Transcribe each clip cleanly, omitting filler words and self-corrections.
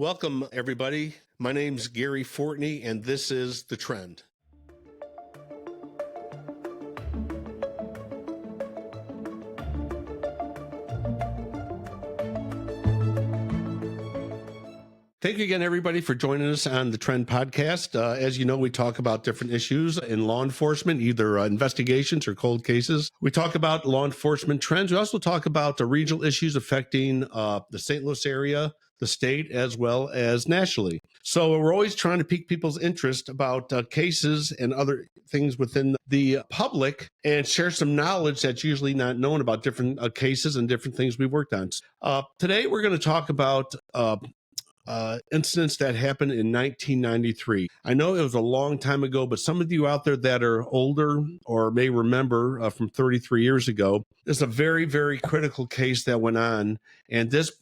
Welcome, everybody. My name's Gary Fortney, and this is The Trend. Thank you again, everybody, for joining us on the Trend podcast. As you know, we talk about different issues in law enforcement, either investigations or cold cases. We talk about law enforcement trends. We also talk about the regional issues affecting the St. Louis area, the state, as well as nationally. So we're always trying to pique people's interest about cases and other things within the public and share some knowledge that's usually not known about different cases and different things we've worked on. Today, we're going to talk about incidents that happened in 1993. I know it was a long time ago, but some of you out there that are older or may remember from 33 years ago, there's a very, very critical case that went on, and this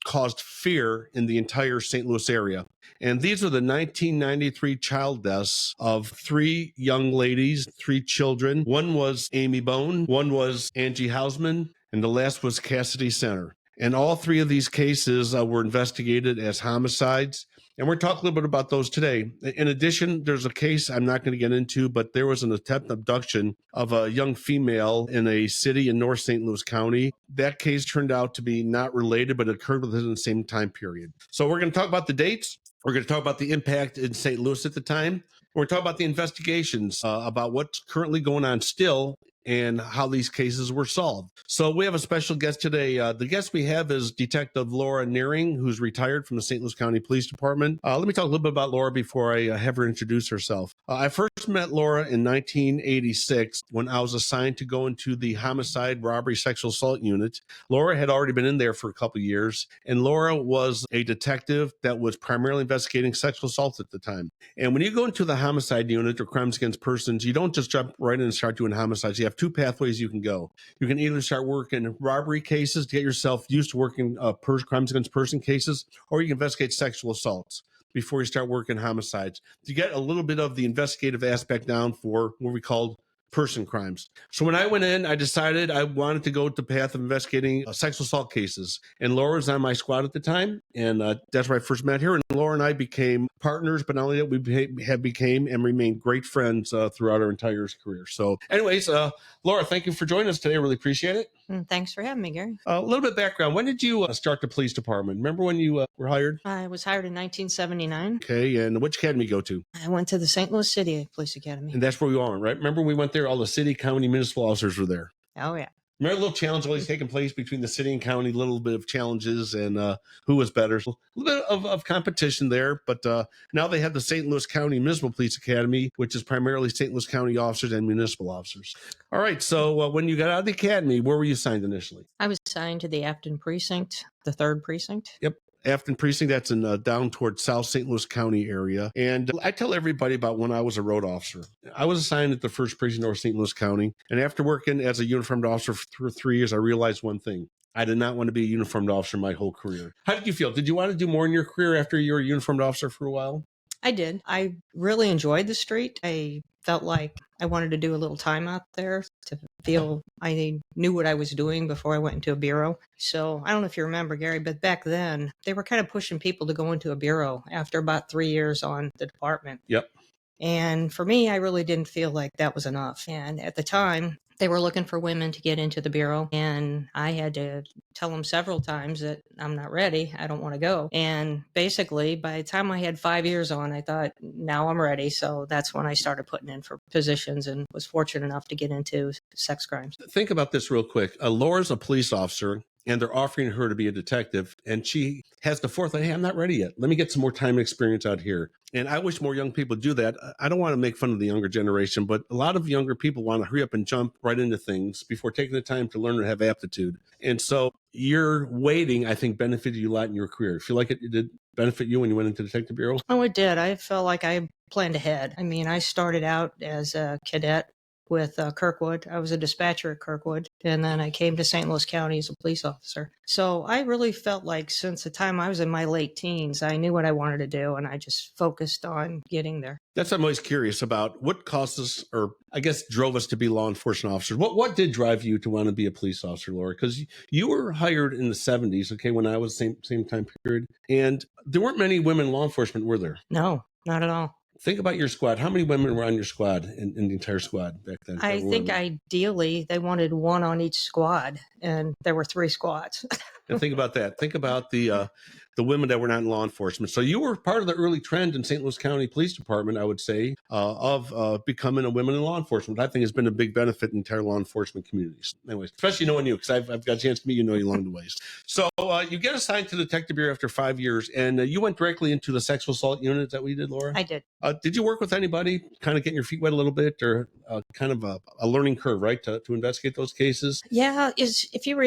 caused fear in the entire St. Louis area. And these are the 1993 child deaths of three young ladies, three children. One was Amy Bone, one was Angie Hausman, and the last was Cassidy Center. And all three of these cases were investigated as homicides. And we're talking a little bit about those today. In addition, there's a case I'm not going to get into, but there was an attempted abduction of a young female in a city in North St. Louis County. That case turned out to be not related, but occurred within the same time period. So we're going to talk about the dates. We're going to talk about the impact in St. Louis at the time. We're talking about the investigations, about what's currently going on still, and how these cases were solved. So we have a special guest today. The guest we have is Detective Laura Nehring, who's retired from the St. Louis County Police Department. Let me talk a little bit about Laura before I have her introduce herself. I first met Laura in 1986 when I was assigned to go into the homicide, robbery, sexual assault unit. Laura had already been in there for a couple of years, and Laura was a detective that was primarily investigating sexual assault at the time. And when you go into the homicide unit or crimes against persons, you don't just jump right in and start doing homicides. You have two pathways you can go. You can either start working robbery cases to get yourself used to working crimes against person cases, or you can investigate sexual assaults before you start working homicides to get a little bit of the investigative aspect down for what we call person crimes. So when I went in, I decided I wanted to go the path of investigating sexual assault cases. And Laura was on my squad at the time, and that's where I first met her. And Laura and I became partners, but not only that, we have became and remained great friends throughout our entire career. So anyways, Laura, thank you for joining us today. I really appreciate it. Thanks for having me, Gary. A little bit of background. When did you start the police department? Remember when you were hired? I was hired in 1979. Okay, and which academy you go to? I went to the St. Louis City Police Academy. And that's where we are, right? Remember we went there, all the city, county, municipal officers were there. Oh, yeah. Remember a little challenge always taking place between the city and county, a little bit of challenges and who was better. So a little bit of competition there, but now they have the St. Louis County Municipal Police Academy, which is primarily St. Louis County officers and municipal officers. All right, so when you got out of the academy, where were you assigned initially? I was assigned to the Afton Precinct, the 3rd Precinct. Yep. Afton Precinct, that's in down towards South St. Louis County area. And I tell everybody about when I was a road officer. I was assigned at the 1st Precinct, North St. Louis County. And after working as a uniformed officer for 3 years, I realized one thing. I did not want to be a uniformed officer my whole career. How did you feel? Did you want to do more in your career after you were a uniformed officer for a while? I did. I really enjoyed the street. I felt like I wanted to do a little time out there to feel I knew what I was doing before I went into a bureau. So I don't know if you remember, Gary, but back then they were kind of pushing people to go into a bureau after about 3 years on the department. Yep. And for me, I really didn't feel like that was enough. And at the time, they were looking for women to get into the bureau. And I had to tell them several times that I'm not ready. I don't want to go. And basically, by the time I had 5 years on, I thought, now I'm ready. So that's when I started putting in for positions and was fortunate enough to get into sex crimes. Think about this real quick. Laura's a police officer, and they're offering her to be a detective. And she has the forethought, hey, I'm not ready yet. Let me get some more time and experience out here. And I wish more young people do that. I don't want to make fun of the younger generation, but a lot of younger people want to hurry up and jump right into things before taking the time to learn and have aptitude. And so your waiting, I think, benefited you a lot in your career. Feel like it did benefit you when you went into the Detective Bureau? Oh, it did. I felt like I planned ahead. I mean, I started out as a cadet with Kirkwood. I was a dispatcher at Kirkwood. And then I came to St. Louis County as a police officer. So I really felt like since the time I was in my late teens, I knew what I wanted to do, and I just focused on getting there. That's what I'm always curious about. What caused us, or I guess drove us to be law enforcement officers? What did drive you to want to be a police officer, Laura? Because you were hired in the 70s, okay, when I was same time period. And there weren't many women law enforcement, were there? No, not at all. Think about your squad. How many women were on your squad in the entire squad back then? I think ideally they wanted one on each squad, and there were 3 squads. And think about that. Think about the women that were not in law enforcement. So you were part of the early trend in St. Louis County Police Department, I would say, of becoming a woman in law enforcement. I think has been a big benefit in entire law enforcement communities. Anyways, especially knowing you, because I've got a chance to meet you, know you along the ways. So you get assigned to the Detective Bureau after 5 years, and you went directly into the sexual assault unit. Is that what you did, Laura? I did. Did you work with anybody, kind of getting your feet wet a little bit, or kind of a learning curve, right, to investigate those cases? Yeah, if you were,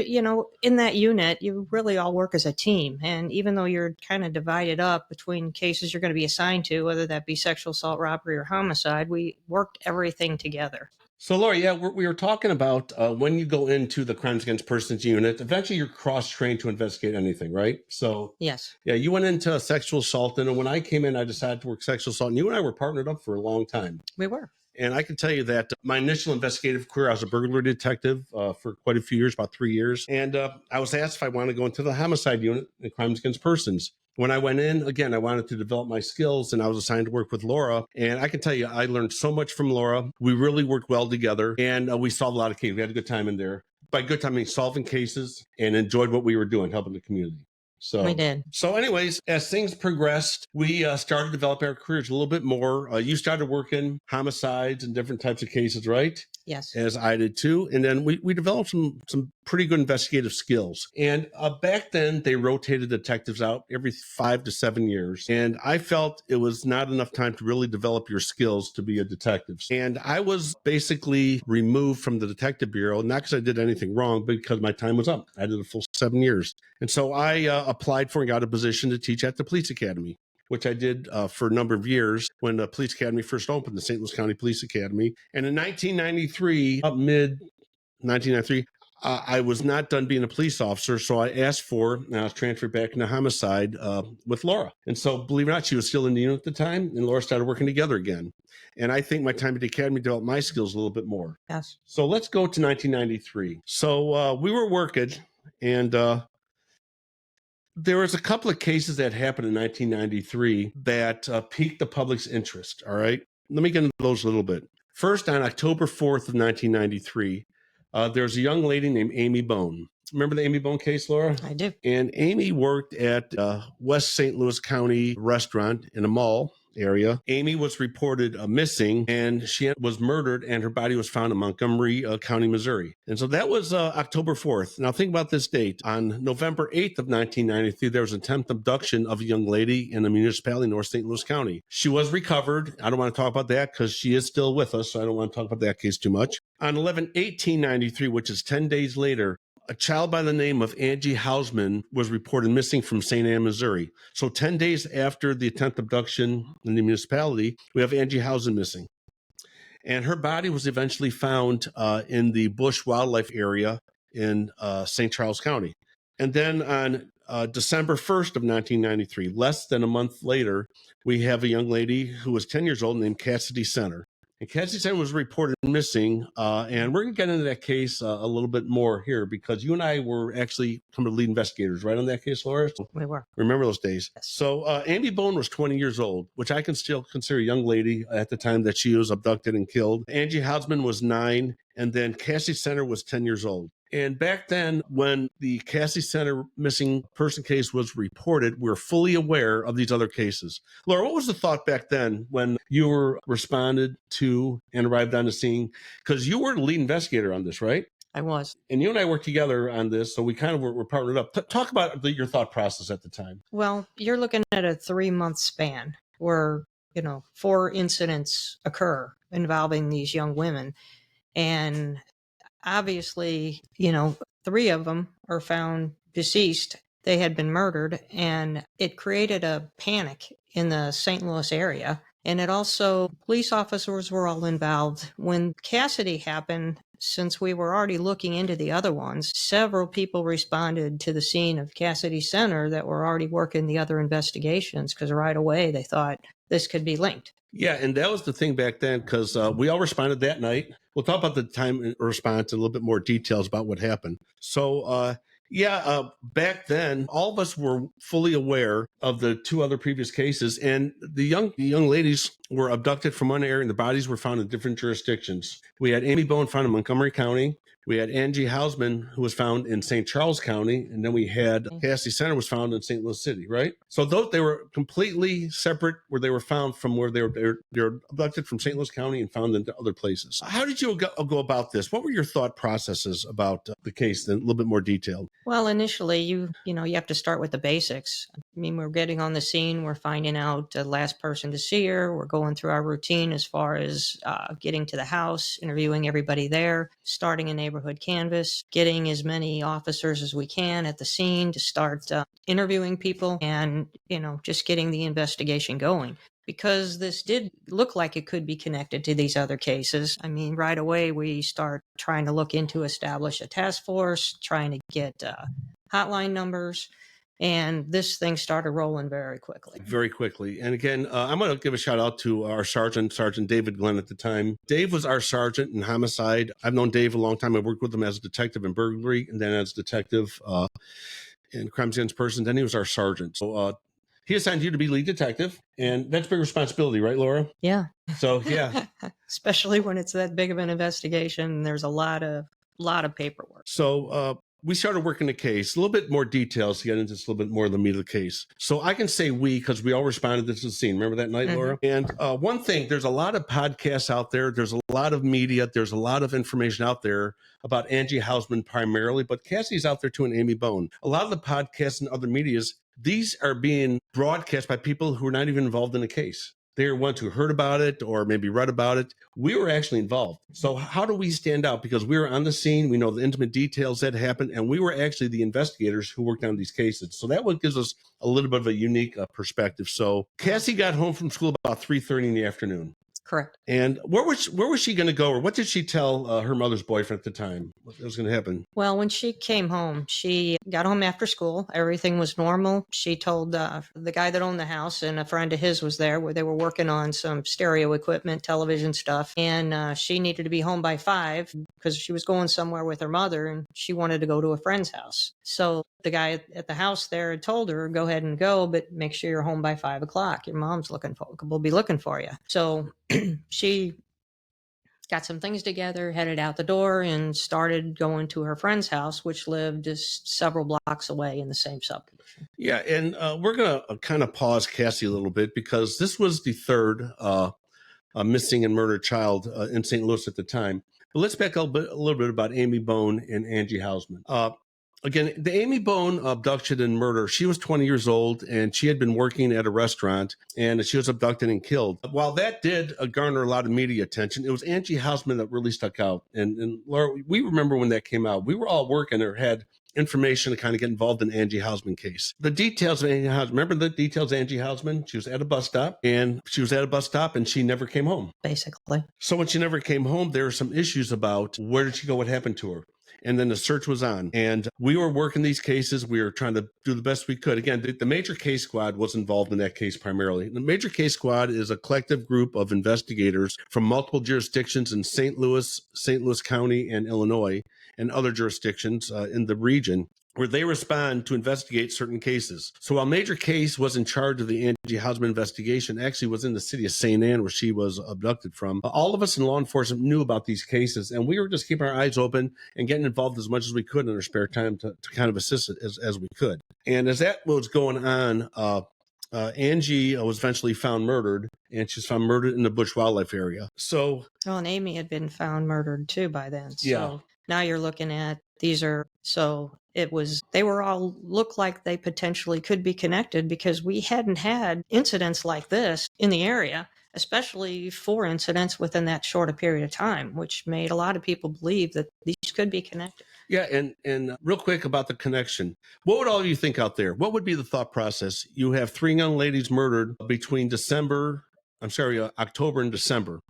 in that unit, you really all work as a team. And even though you're kind of divided up between cases you're going to be assigned to, whether that be sexual assault, robbery, or homicide, we worked everything together. So, Laura, yeah, we were talking about when you go into the crimes against persons unit, eventually you're cross-trained to investigate anything, right? So, yes. Yeah, you went into sexual assault, and when I came in, I decided to work sexual assault, and you and I were partnered up for a long time. We were. And I can tell you that my initial investigative career, I was a burglary detective for quite a few years, about 3 years. And I was asked if I wanted to go into the homicide unit in crimes against persons. When I went in, again, I wanted to develop my skills, and I was assigned to work with Laura. And I can tell you, I learned so much from Laura. We really worked well together, and we solved a lot of cases. We had a good time in there. By good time, I mean solving cases, and enjoyed what we were doing, helping the community. So we did. So anyways, as things progressed, we started to develop our careers a little bit more. You started working homicides and different types of cases, right? Yes. As I did too. And then we developed some pretty good investigative skills. And back then, they rotated detectives out every 5 to 7 years. And I felt it was not enough time to really develop your skills to be a detective. And I was basically removed from the Detective Bureau, not because I did anything wrong, but because my time was up. I did a full 7 years. And so I applied for and got a position to teach at the police academy, which I did for a number of years when the police academy first opened, the St. Louis County Police Academy. And in 1993, mid 1993, I was not done being a police officer, so I asked for, and I was transferred back into homicide with Laura. And so, believe it or not, she was still in the unit at the time, and Laura started working together again. And I think my time at the academy developed my skills a little bit more. Yes. So let's go to 1993. So we were working, and there was a couple of cases that happened in 1993 that piqued the public's interest, all right? Let me get into those a little bit. First, on October 4th of 1993, there's a young lady named Amy Bone. Remember the Amy Bone case, Laura? I do. And Amy worked at West St. Louis County restaurant in a mall area. Amy was reported missing, and she was murdered, and her body was found in Montgomery County, Missouri. And so that was October 4th. Now think about this date. On November 8th of 1993, there was an attempted abduction of a young lady in a municipality in North St. Louis County. She was recovered. I don't want to talk about that because she is still with us, so I don't want to talk about that case too much. On 11/18/93, which is 10 days later, a child by the name of Angie Hausman was reported missing from St. Anne, Missouri. So 10 days after the attempted abduction in the municipality, we have Angie Hausman missing. And her body was eventually found in the Bush Wildlife Area in St. Charles County. And then on December 1st of 1993, less than a month later, we have a young lady who was 10 years old named Cassidy Center. And Cassidy Center was reported missing, and we're going to get into that case a little bit more here because you and I were actually some of the lead investigators, right, on that case, Laura? We were. Remember those days? Yes. So Amy Bone was 20 years old, which I can still consider a young lady at the time that she was abducted and killed. Angie Hausman was 9, and then Cassidy Center was 10 years old. And back then, when the Cassidy Center missing person case was reported, we were fully aware of these other cases. Laura, what was the thought back then when you were responded to and arrived on the scene? Because you were the lead investigator on this, right? I was. And you and I worked together on this, so we kind of were partnered up. Talk about your thought process at the time. Well, you're looking at a 3-month span where, 4 incidents occur involving these young women. And obviously, 3 of them are found deceased. They had been murdered, and it created a panic in the St. Louis area. And it also, police officers were all involved. When Cassidy happened, since we were already looking into the other ones, several people responded to the scene of Cassidy Center that were already working the other investigations because right away they thought this could be linked. Yeah, and that was the thing back then because we all responded that night. We'll talk about the time response and a little bit more details about what happened. So, back then, all of us were fully aware of the two other previous cases, and the young ladies were abducted from one area, and the bodies were found in different jurisdictions. We had Amy Bone found in Montgomery County. We had Angie Hausman, who was found in St. Charles County, and then we had Cassidy Center was found in St. Louis City, right? So those they were completely separate where they were found from where they were abducted from St. Louis County and found in other places. How did you go about this? What were your thought processes about the case? In a little bit more detailed. Well, initially, you have to start with the basics. I mean, we're getting on the scene, we're finding out the last person to see her, we're going through our routine as far as getting to the house, interviewing everybody there, starting a neighborhood canvass, getting as many officers as we can at the scene to start interviewing people and, just getting the investigation going. Because this did look like it could be connected to these other cases. I mean, right away, we start trying to look into establish a task force, trying to get hotline numbers, and this thing started rolling very quickly. Very quickly. And again, I'm going to give a shout out to our Sergeant David Glenn at the time. Dave was our sergeant in homicide. I've known Dave a long time. I worked with him as a detective in burglary and then as a detective in crimes against persons. Then he was our sergeant. So he assigned you to be lead detective, and that's big responsibility, right, Laura? Yeah. So, yeah. Especially when it's that big of an investigation, there's a lot of paperwork. So, we started working the case, a little bit more details to get into just a little bit more of the meat of the case. So I can say we, because we all responded to the scene. Remember that night, Laura? And one thing, there's a lot of podcasts out there. There's a lot of media. There's a lot of information out there about Angie Hausman primarily, but Cassie's out there too and Amy Bone. A lot of the podcasts and other medias, these are being broadcast by people who are not even involved in the case. They're ones who heard about it or maybe read about it. We were actually involved. So how do we stand out? Because we were on the scene. We know the intimate details that happened, and we were actually the investigators who worked on these cases. So that what gives us a little bit of a unique perspective. So Cassie got home from school about 3:30 in the afternoon. Correct. And where was she going to go, or what did she tell her mother's boyfriend at the time? What was going to happen? Well, when she came home, she got home after school. Everything was normal. She told the guy that owned the house, and a friend of his was there, where they were working on some stereo equipment, television stuff. And she needed to be home by 5 because she was going somewhere with her mother, and she wanted to go to a friend's house. So the guy at the house there had told her, go ahead and go, but make sure you're home by 5 o'clock. Your mom's will be looking for you. So she got some things together, headed out the door, and started going to her friend's house, which lived just several blocks away in the same subdivision. Yeah, and we're going to kind of pause Cassie a little bit because this was the third missing and murdered child in St. Louis at the time. But let's back up a little bit about Amy Bone and Angie Hausman. Again, the Amy Bone abduction and murder, she was 20 years old, and she had been working at a restaurant, and she was abducted and killed. While that did garner a lot of media attention, it was Angie Hausman that really stuck out. And Laura, we remember when that came out. We were all working or had information to kind of get involved in Angie Hausman case. The details of Angie Hausman, remember the details of Angie Hausman? She was at a bus stop, and she never came home. Basically. So when she never came home, there were some issues about where did she go, what happened to her. And then the search was on, and we were working these cases. We were trying to do the best we could. Again, the Major Case Squad was involved in that case primarily. The Major Case Squad is a collective group of investigators from multiple jurisdictions in St. Louis County, and Illinois, and other jurisdictions in the region, where they respond to investigate certain cases. So while Major Case was in charge of the Angie Hausman investigation, actually was in the city of St. Anne, where she was abducted from, all of us in law enforcement knew about these cases, and we were just keeping our eyes open and getting involved as much as we could in our spare time to kind of assist it as we could. And as that was going on, Angie was eventually found murdered, and she's found murdered in the Bush Wildlife area. So, well, and Amy had been found murdered too by then. So yeah. Now you're looking at they were all look like they potentially could be connected because we hadn't had incidents like this in the area, especially 4 incidents within that short a period of time, which made a lot of people believe that these could be connected. Yeah, and real quick about the connection. What would all of you think out there? What would be the thought process? You have 3 young ladies murdered between December October and December.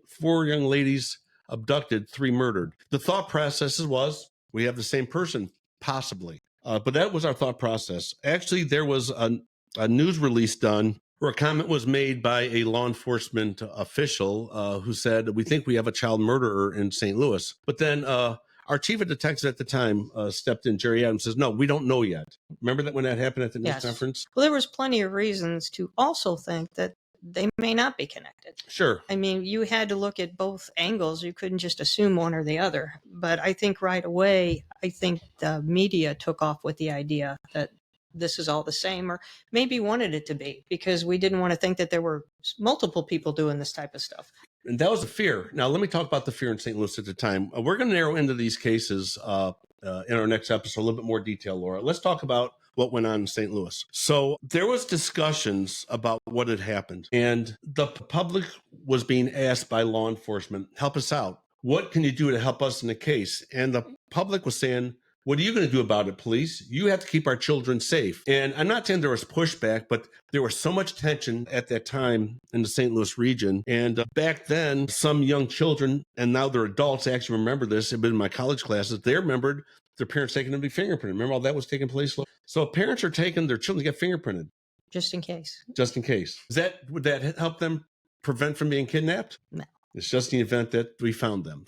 Four young ladies abducted, three murdered. The thought process was we have the same person, possibly. But that was our thought process. Actually, there was a news release done where a comment was made by a law enforcement official who said, we think we have a child murderer in St. Louis. But then our chief of detectives at the time stepped in, Jerry Adams, says, no, we don't know yet. Remember that when that happened at the news conference? Well, there was plenty of reasons to also think that they may not be connected. Sure. I mean, you had to look at both angles. You couldn't just assume one or the other. But I think right away, I think the media took off with the idea that this is all the same, or maybe wanted it to be, because we didn't want to think that there were multiple people doing this type of stuff. And that was the fear. Now, let me talk about the fear in St. Louis at the time. We're going to narrow into these cases in our next episode, a little bit more detail, Laura. Let's talk about what went on in St. Louis. So there was discussions about what had happened, and the public was being asked by law enforcement, help us out. What can you do to help us in the case? And the public was saying, what are you going to do about it, police? You have to keep our children safe. And I'm not saying there was pushback, but there was so much tension at that time in the St. Louis region. And back then, some young children, and now they're adults, actually remember this. They've been in my college classes. They remembered their parents taking them to be fingerprinted. Remember all that was taking place? So parents are taking their children to get fingerprinted. Just in case. Just in case. Would that help them prevent from being kidnapped? No. It's just the event that we found them.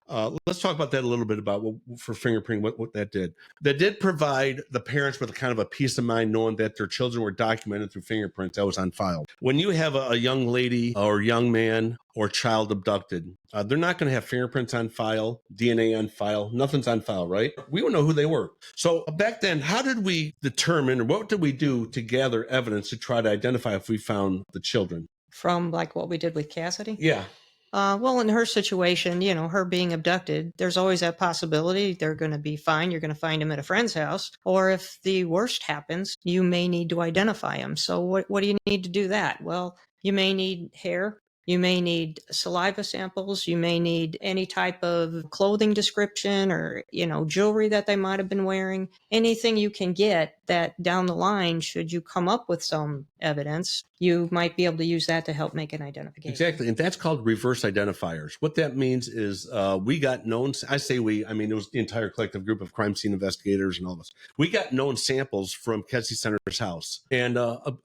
Let's talk about that a little bit about for fingerprinting, what that did. That did provide the parents with a kind of a peace of mind knowing that their children were documented through fingerprints that was on file. When you have a young lady or young man or child abducted, they're not going to have fingerprints on file, DNA on file, nothing's on file, right? We don't know who they were. So back then, how did we determine, or what did we do to gather evidence to try to identify if we found the children? From like what we did with Cassidy? Yeah. Well, in her situation, her being abducted, there's always that possibility they're going to be fine. You're going to find him at a friend's house. Or if the worst happens, you may need to identify him. So what do you need to do that? Well, you may need hair. You may need saliva samples. You may need any type of clothing description or, jewelry that they might have been wearing. Anything you can get that down the line, should you come up with some evidence, you might be able to use that to help make an identification. Exactly. And that's called reverse identifiers. What that means is we got known, I say we, I mean, it was the entire collective group of crime scene investigators and all this. We got known samples from Kedzie Center's house. And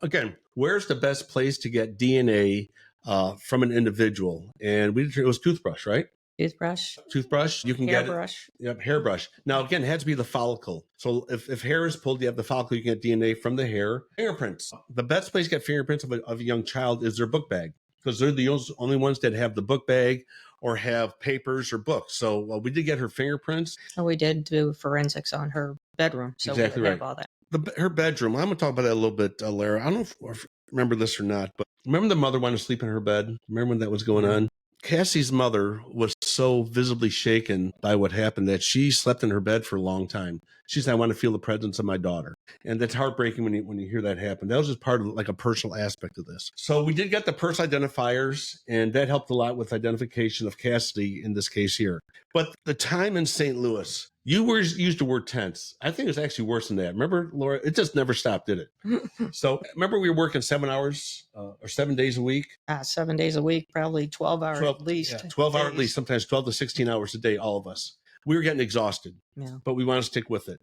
again, where's the best place to get DNA from an individual? And it was toothbrush, right? Toothbrush. You can hairbrush. Get it. Yep, hairbrush. Now, again, it had to be the follicle. So if hair is pulled, you have the follicle, you can get DNA from the hair. Fingerprints. The best place to get fingerprints of a young child is their book bag, because they're the only ones that have the book bag or have papers or books. So we did get her fingerprints. And we did do forensics on her bedroom. So exactly we right. have all that. Her bedroom. I'm going to talk about that a little bit, Lara. I don't know if you remember this or not, but remember the mother wanted to sleep in her bed? Remember when that was going on? Cassie's mother was so visibly shaken by what happened that she slept in her bed for a long time. She said, I want to feel the presence of my daughter. And that's heartbreaking when you hear that happen. That was just part of like a personal aspect of this. So we did get the personal identifiers, and that helped a lot with identification of Cassidy in this case here. But the time in St. Louis, you used the word tense. I think it was actually worse than that. Remember, Laura? It just never stopped, did it? So remember we were working 7 hours or 7 days a week? 7 days a week, probably 12 hours at least. Yeah, 12 hours at least, sometimes 12 to 16 hours a day, all of us. We were getting exhausted, but we wanted to stick with it.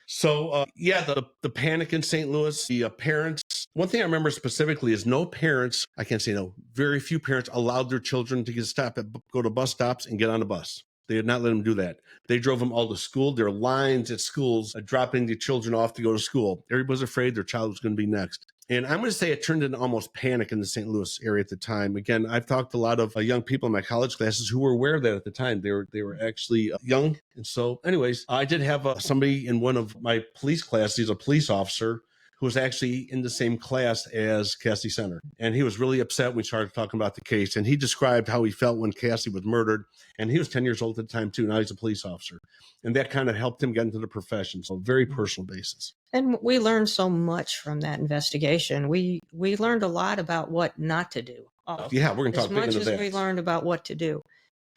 So, the panic in St. Louis, the parents. One thing I remember specifically is no parents, I can't say no, very few parents allowed their children to go to bus stops and get on a bus. They did not let them do that. They drove them all to school. There were lines at schools dropping the children off to go to school. Everybody was afraid their child was going to be next. And I'm going to say it turned into almost panic in the St. Louis area at the time. Again, I've talked to a lot of young people in my college classes who were aware of that at the time. They were actually young. And so anyways, I did have somebody in one of my police classes. He's a police officer who was actually in the same class as Kedzie Center. And he was really upset when we started talking about the case. And he described how he felt when Cassie was murdered. And he was 10 years old at the time, too. Now he's a police officer. And that kind of helped him get into the profession. So very personal basis. And we learned so much from that investigation. We learned a lot about what not to do. Yeah, we're going to talk as much as we learned about what to do.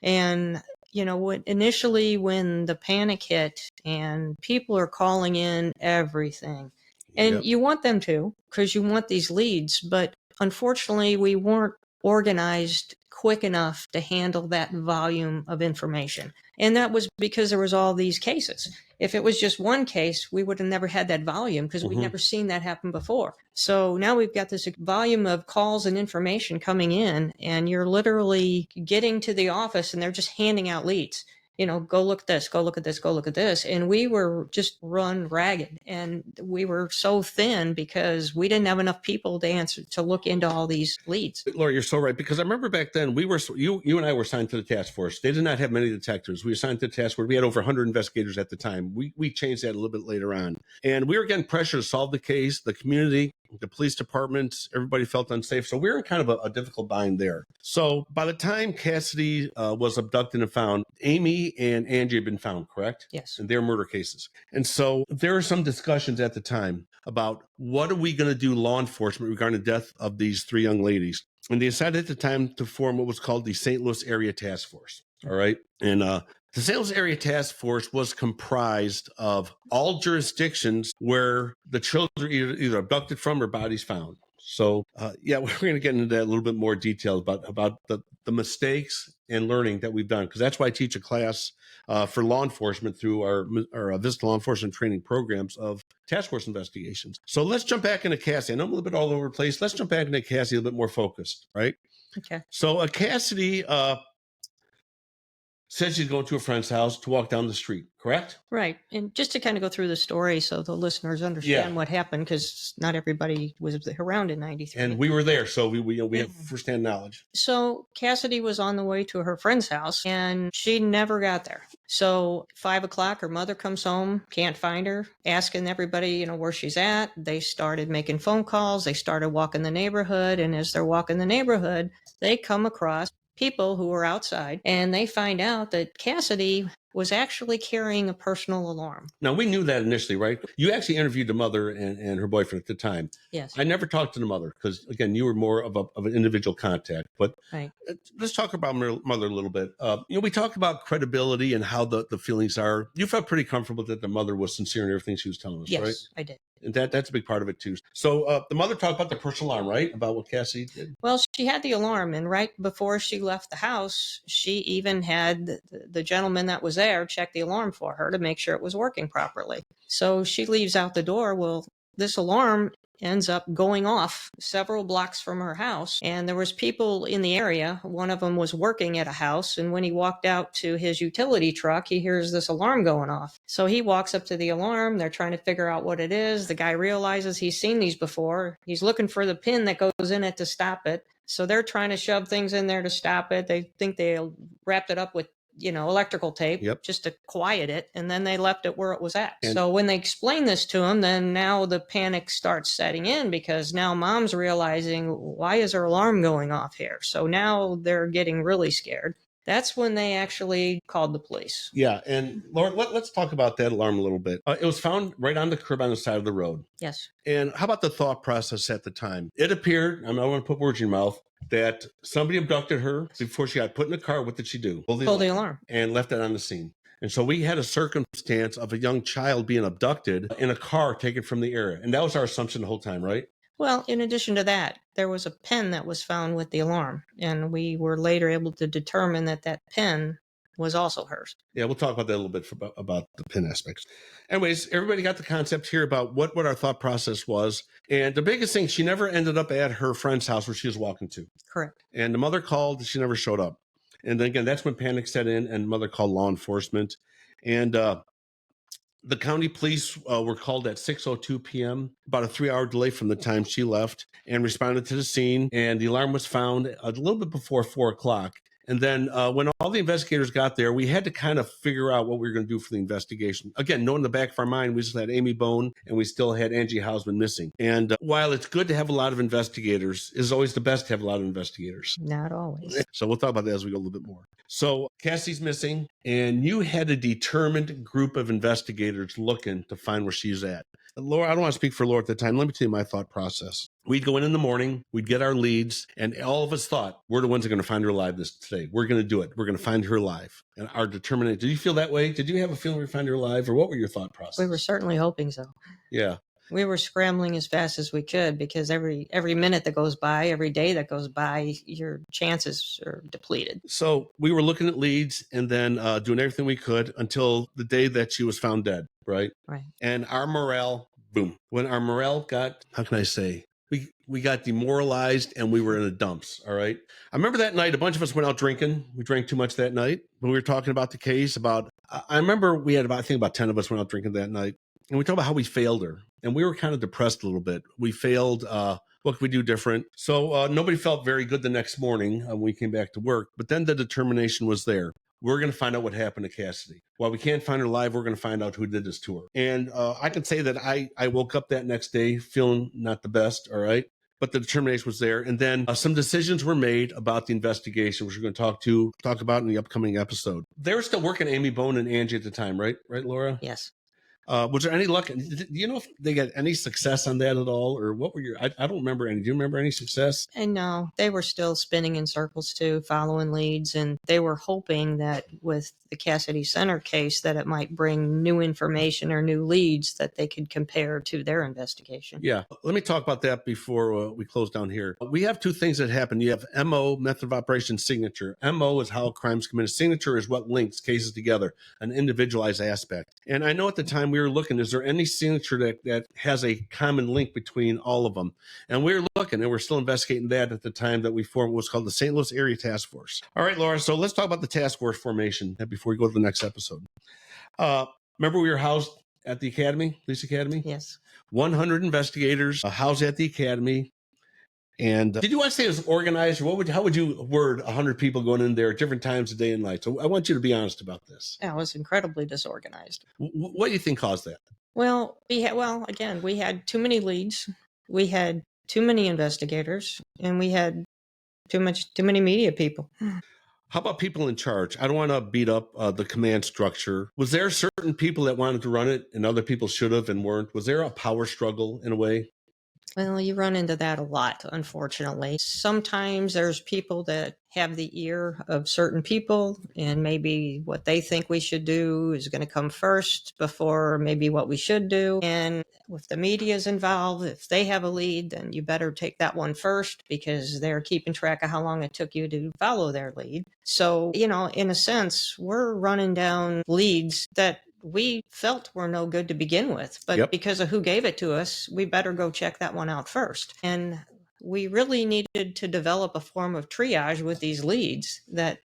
And, initially when the panic hit and people are calling in everything, and you want them to, because you want these leads. But unfortunately, we weren't organized quick enough to handle that volume of information. And that was because there was all these cases. If it was just one case, we would have never had that volume because we'd never seen that happen before. So now we've got this volume of calls and information coming in, and you're literally getting to the office and they're just handing out leads. Go look at this, go look at this, go look at this. And we were just run ragged, and we were so thin because we didn't have enough people to look into all these leads. Laura, you're so right, because I remember back then you and I were assigned to the task force. They did not have many detectives. We were assigned to the task force. We had over 100 investigators at the time. We changed that a little bit later on, and we were getting pressure to solve the case. The community, the police departments, everybody felt unsafe. So we were in kind of a difficult bind there. So by the time Cassidy was abducted and found, Amy and Angie had been found, correct? Yes. In their murder cases. And so there were some discussions at the time about what are we going to do law enforcement regarding the death of these 3 young ladies. And they decided at the time to form what was called the St. Louis Area Task Force. All right. And the St. Louis Area Task Force was comprised of all jurisdictions where the children are either abducted from or bodies found. So, we're going to get into that a little bit more detail about the mistakes and learning that we've done, because that's why I teach a class for law enforcement through our Vista Law Enforcement training programs of task force investigations. So let's jump back into Cassie. I know I'm a little bit all over the place. Let's jump back into Cassie a little bit more focused, right? Okay. So Cassidy said she's going to a friend's house to walk down the street, correct? Right. And just to kind of go through the story so the listeners understand what happened, because not everybody was around in 93. And we were there, so we have firsthand knowledge. So Cassidy was on the way to her friend's house, and she never got there. So 5 o'clock, her mother comes home, can't find her, asking everybody, where she's at. They started making phone calls. They started walking the neighborhood. And as they're walking the neighborhood, they come across people who were outside, and they find out that Cassidy was actually carrying a personal alarm. Now, we knew that initially, right? You actually interviewed the mother and her boyfriend at the time. Yes. I never talked to the mother because, again, you were more of an individual contact. But right. Let's talk about mother a little bit. We talked about credibility and how the feelings are. You felt pretty comfortable that the mother was sincere in everything she was telling us, right? Yes, I did. And that's a big part of it, too. So the mother talked about the personal alarm, right? About what Cassie did? Well, she had the alarm, and right before she left the house, she even had the gentleman that was there check the alarm for her to make sure it was working properly. So she leaves out the door. Well, this alarm ends up going off several blocks from her house, and there was people in the area. One of them was working at a house, and when he walked out to his utility truck, he hears this alarm going off. So he walks up to the alarm. They're trying to figure out what it is. The guy realizes he's seen these before. He's looking for the pin that goes in it to stop it. So they're trying to shove things in there to stop it. They think they wrapped it up with electrical tape just to quiet it. And then they left it where it was at. So when they explain this to him, then now the panic starts setting in, because now mom's realizing, why is her alarm going off here? So now they're getting really scared. That's when they actually called the police. Yeah. And Laura, let's talk about that alarm a little bit. It was found right on the curb on the side of the road. Yes. And how about the thought process at the time? It appeared, I don't want to put words in your mouth, that somebody abducted her before she got put in the car. What did she do? Pull the alarm. And left it on the scene. And so we had a circumstance of a young child being abducted in a car taken from the area. And that was our assumption the whole time, right? Well, in addition to that, there was a pen that was found with the alarm, and we were later able to determine that pen was also hers. Yeah, we'll talk about that a little bit about the pin aspects. Anyways, everybody got the concept here about what our thought process was. And the biggest thing, she never ended up at her friend's house where she was walking to. Correct. And the mother called, she never showed up. And then again, that's when panic set in, and mother called law enforcement. And the county police were called at 6:02 p.m., about a 3-hour delay from the time she left, and responded to the scene. And the alarm was found a little bit before 4 o'clock. And then when all the investigators got there, we had to kind of figure out what we were going to do for the investigation. Again, knowing in the back of our mind, we still had Amy Bone and we still had Angie Hausman missing. And while it's good to have a lot of investigators, it's always the best to have a lot of investigators. Not always. So we'll talk about that as we go a little bit more. So Cassie's missing, and you had a determined group of investigators looking to find where she's at. Laura, I don't want to speak for Laura at the time. Let me tell you my thought process. We'd go in the morning, we'd get our leads, and all of us thought, we're the ones that are going to find her alive today. We're going to do it. We're going to find her alive. And our determination. Did you feel that way? Did you have a feeling we'd find her alive, or what were your thought process? We were certainly hoping so. Yeah. We were scrambling as fast as we could because every minute that goes by, every day that goes by, your chances are depleted. So we were looking at leads and then doing everything we could until the day that she was found dead, right? Right. And our morale, boom. When our morale got, how can I say, we got demoralized and we were in the dumps, all right? I remember that night, a bunch of us went out drinking. We drank too much that night. When we were talking about the case, I remember we had about, I think about 10 of us went out drinking that night. And we talked about how we failed her. And we were kind of depressed a little bit. We failed, what could we do different? So nobody felt very good the next morning when we came back to work. But then the determination was there. We're going to find out what happened to Cassidy. While we can't find her alive, we're going to find out who did this to her. And I can say that I woke up that next day feeling not the best, all right? But the determination was there. And then some decisions were made about the investigation, which we're going to talk about in the upcoming episode. They were still working Amy Bone and Angie at the time, right? Right, Laura? Yes. Was there any luck? Do you know if they got any success on that at all? Or what were your, I don't remember any. Do you remember any success? And no, they were still spinning in circles too, following leads. And they were hoping that with the Cassidy Center case, that it might bring new information or new leads that they could compare to their investigation. Yeah. Let me talk about that before we close down here. We have two things that happen. You have MO, method of operation, signature. MO is how crimes committed. Signature is what links cases together, an individualized aspect. And I know at the time we were looking, is there any signature that has a common link between all of them? And we were looking, and we're still investigating that at the time that we formed what was called the St. Louis Area Task Force. All right, Laura, so let's talk about the task force formation before we go to the next episode. Remember we were housed at the Academy, Police Academy? Yes. 100 investigators housed at the Academy. And did you want to say it was organized? Or how would you word 100 people going in there at different times of day and night? So I want you to be honest about this. Yeah, it was incredibly disorganized. What do you think caused that? Well, we had too many leads. We had too many investigators, and we had too many media people. How about people in charge? I don't want to beat up the command structure. Was there certain people that wanted to run it and other people should have and weren't? Was there a power struggle in a way? Well, you run into that a lot, unfortunately. Sometimes there's people that have the ear of certain people, and maybe what they think we should do is going to come first before maybe what we should do. And if the media is involved, if they have a lead, then you better take that one first because they're keeping track of how long it took you to follow their lead. So, in a sense, we're running down leads that we felt were no good to begin with, but because of who gave it to us, we better go check that one out first. And we really needed to develop a form of triage with these leads that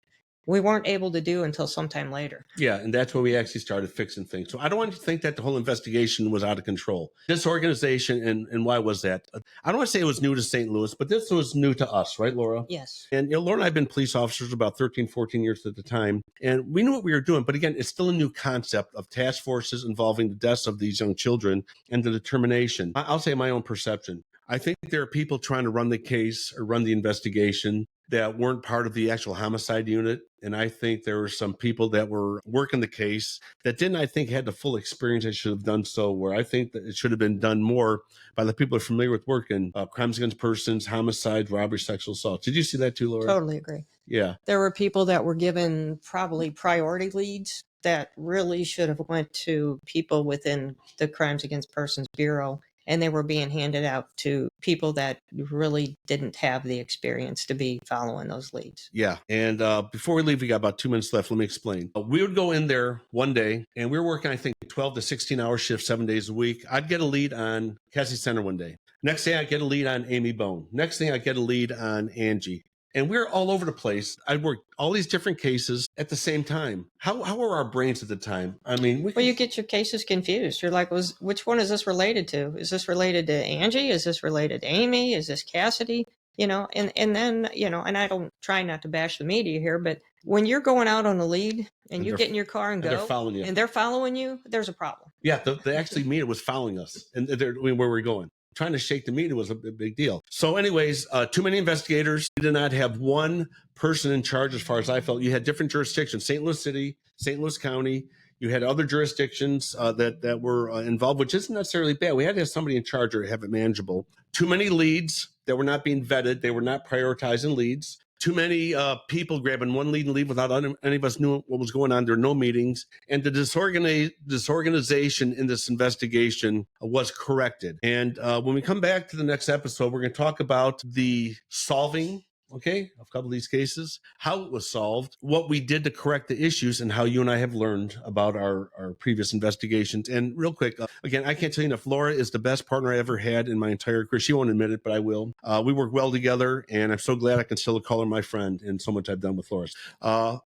we weren't able to do until sometime later. Yeah, and that's when we actually started fixing things. So I don't want you to think that the whole investigation was out of control. This organization, and why was that? I don't want to say it was new to St. Louis, but this was new to us, right, Laura? Yes. And Laura and I have been police officers about 13, 14 years at the time, and we knew what we were doing. But again, it's still a new concept of task forces involving the deaths of these young children and the determination. I'll say my own perception. I think there are people trying to run the case or run the investigation that weren't part of the actual homicide unit. And I think there were some people that were working the case that didn't, I think, had the full experience they should have done so, where I think that it should have been done more by the people who are familiar with working crimes against persons, homicide, robbery, sexual assault. Did you see that too, Laura? Totally agree. Yeah. There were people that were given probably priority leads that really should have went to people within the Crimes Against Persons Bureau, and they were being handed out to people that really didn't have the experience to be following those leads. Yeah. And before we leave, we got about 2 minutes left. Let me explain. We would go in there one day, and we were working, I think, 12 to 16-hour shifts, 7 days a week. I'd get a lead on Cassidy Center one day. Next day, I'd get a lead on Amy Bone. Next thing, I'd get a lead on Angie. And we're all over the place. I'd work all these different cases at the same time. How were our brains at the time? I mean, you get your cases confused. You're like, which one is this related to? Is this related to Angie? Is this related to Amy? Is this Cassidy? And then, and I don't try not to bash the media here, but when you're going out on a lead and you get in your car and go, and they're following you, there's a problem. Yeah, the actually media was following us and where we're going. Trying to shake the media was a big deal. So anyways, too many investigators. You did not have one person in charge as far as I felt. You had different jurisdictions, St. Louis City, St. Louis County. You had other jurisdictions that were involved, which isn't necessarily bad. We had to have somebody in charge or have it manageable. Too many leads that were not being vetted. They were not prioritizing leads. too many people grabbing one lead and leave without any of us knew what was going on. There were no meetings, and the disorganization in this investigation was corrected. And when we come back to the next episode, we're going to talk about the solving of a couple of these cases, how it was solved, what we did to correct the issues, and how you and I have learned about our previous investigations. And real quick, again, I can't tell you enough, Laura is the best partner I ever had in my entire career. She won't admit it, but I will. We work well together, and I'm so glad I can still call her my friend in so much I've done with Laura.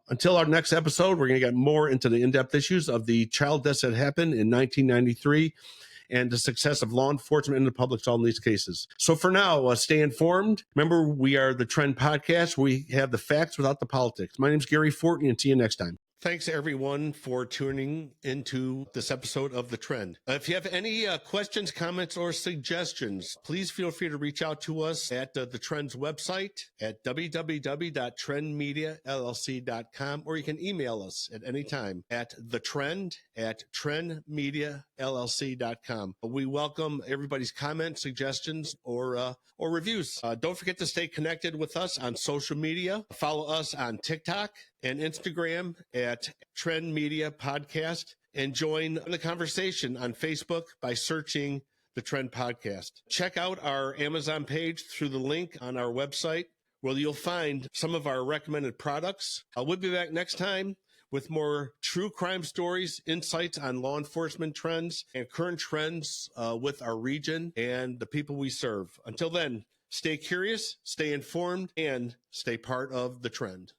Until our next episode, we're going to get more into the in-depth issues of the child deaths that happened in 1993 and the success of law enforcement and the public solving these cases. So for now, stay informed. Remember, we are the Trend Podcast. We have the facts without the politics. My name is Gary Fortney, and see you next time. Thanks, everyone, for tuning into this episode of The Trend. If you have any questions, comments, or suggestions, please feel free to reach out to us at The Trend's website at www.trendmediallc.com, or you can email us at any time at thetrend@trendmediallc.com. We welcome everybody's comments, suggestions, or reviews. Don't forget to stay connected with us on social media. Follow us on TikTok and Instagram at Trend Media Podcast, and join the conversation on Facebook by searching The Trend Podcast. Check out our Amazon page through the link on our website, where you'll find some of our recommended products. We'll be back next time with more true crime stories, insights on law enforcement trends, and current trends with our region and the people we serve. Until then, stay curious, stay informed, and stay part of The Trend.